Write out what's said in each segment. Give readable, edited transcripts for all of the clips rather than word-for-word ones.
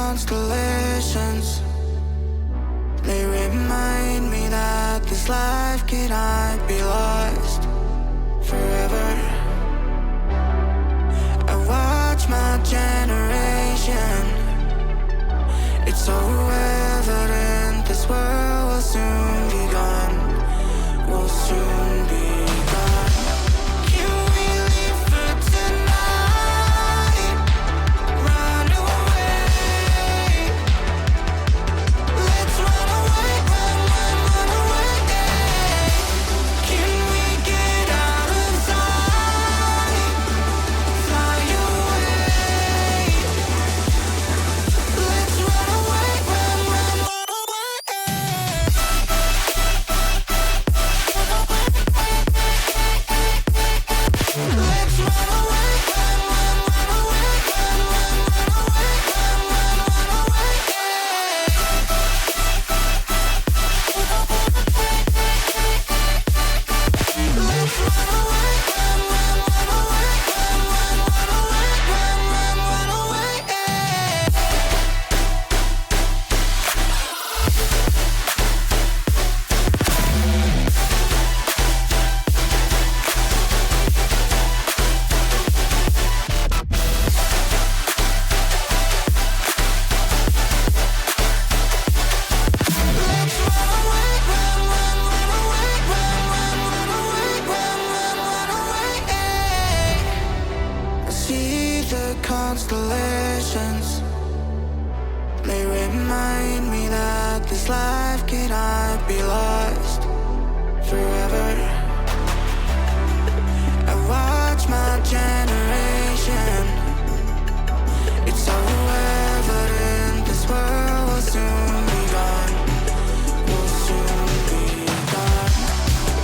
constellations. They remind me that this life cannot be lost forever. I watch my generation. It's so evident this world will soon be gone. Will soon be gone. Can we leave for tonight? Run away. Let's run away, run away. Can we get out of sight? Fly away. Let's run away, run away. Let's run away, run away, run away. Let's run away, run away. I see the constellations. They remind me that this life cannot be lost forever. I watch my generation. It's so evident this world will soon be gone. Will soon be gone.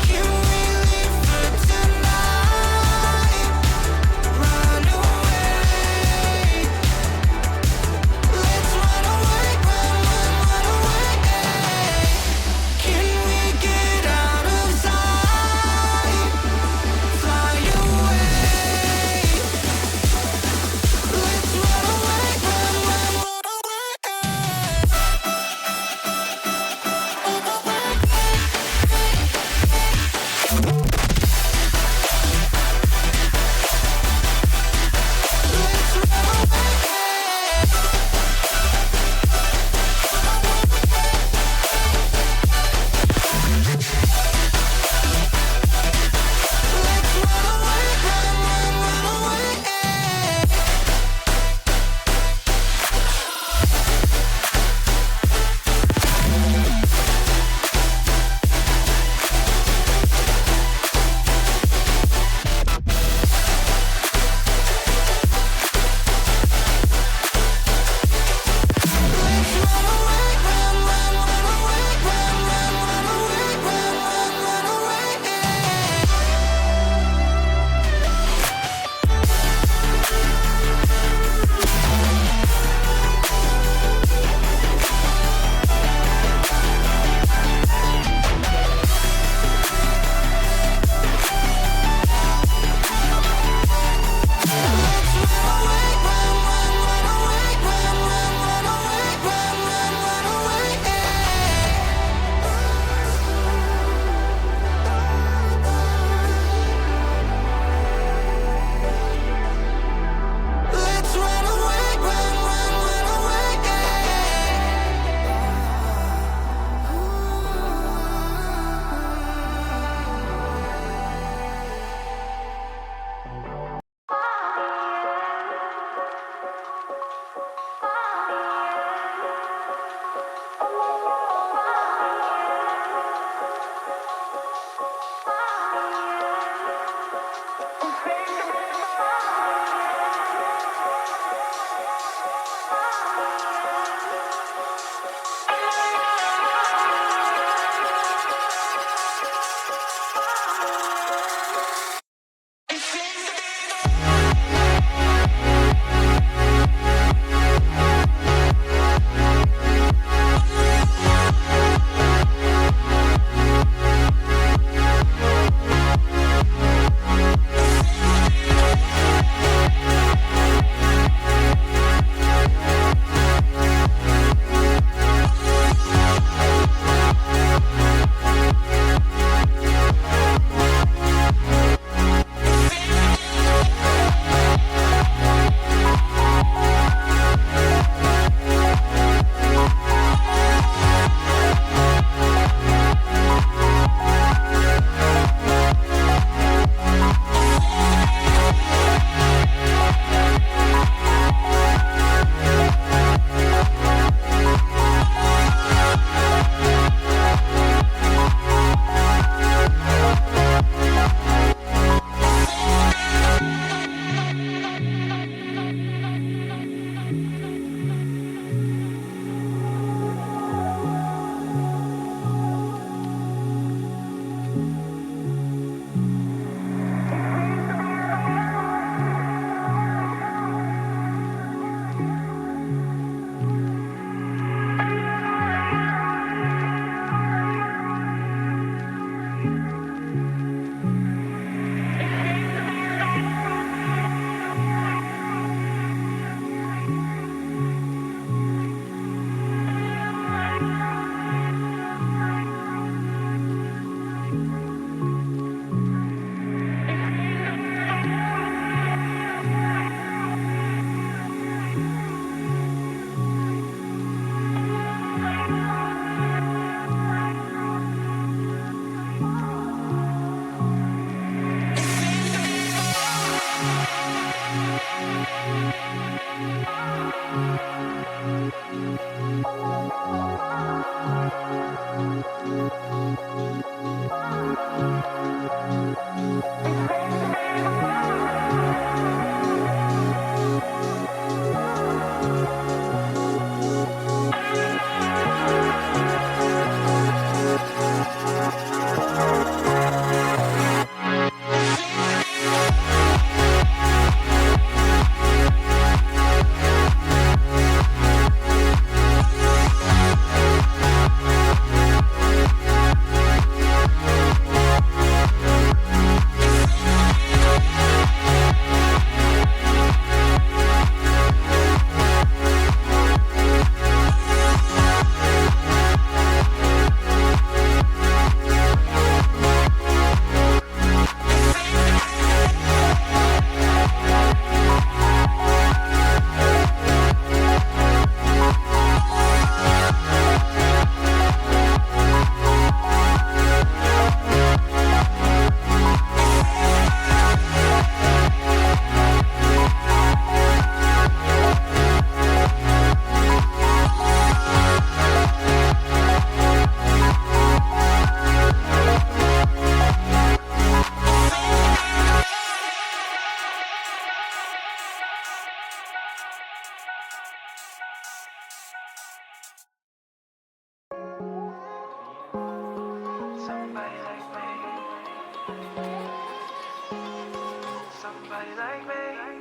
Can we leave for tonight? Run away. Let's run away, run away. Can we get out of sight? Fly away.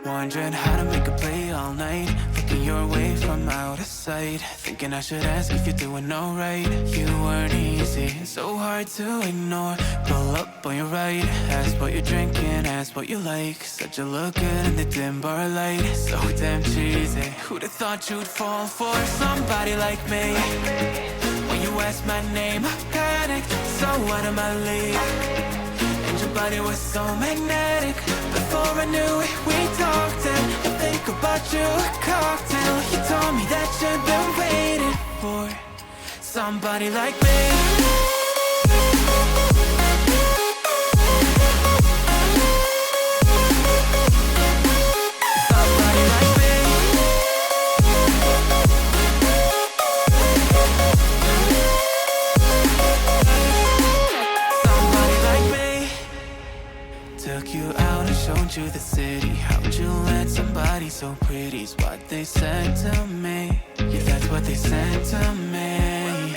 Wondering how to make a play all night, looking your way from out of sight, thinking I should ask if you're doing alright. You weren't easy, so hard to ignore. Pull up on your right, ask what you're drinking, ask what you like. Said you look good in the dim bar light, so damn cheesy. Who'd have thought you'd fall for somebody like me? When you asked my name, I panicked, so out of my league. And your body was so magnetic. Before I knew it, we talked, and I think about you a cocktail. You told me that you've been waiting for somebody like me. Somebody like me. Somebody like me. Took you out and showed you the city. How'd you let somebody so pretty's what they said to me? Yeah, that's what they said to me.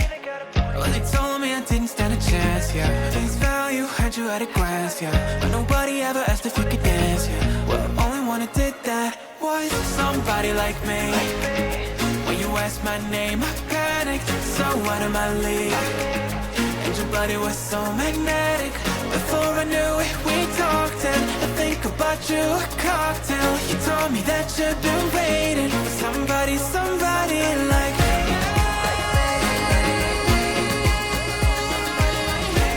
Well, they told me I didn't stand a chance, yeah. Face value, heard you at a glance, yeah. But nobody ever asked if you could dance, yeah. Well, only one who did that was somebody like me. When you asked my name, I panicked, so out of my league. And your body was so magnetic. Before I knew it, we talked, and I think about you a cocktail. You told me that you've been waiting for somebody, somebody like me.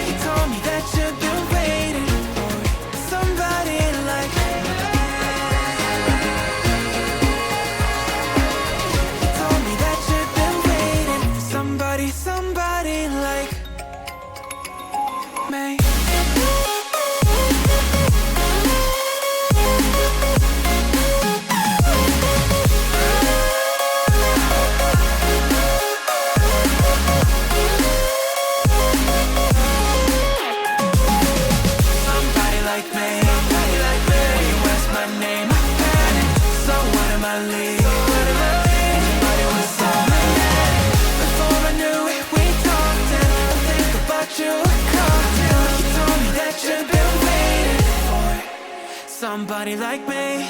You told me that you've been waiting for somebody like me. You told me that you've been waiting for somebody, somebody like me. Somebody like me.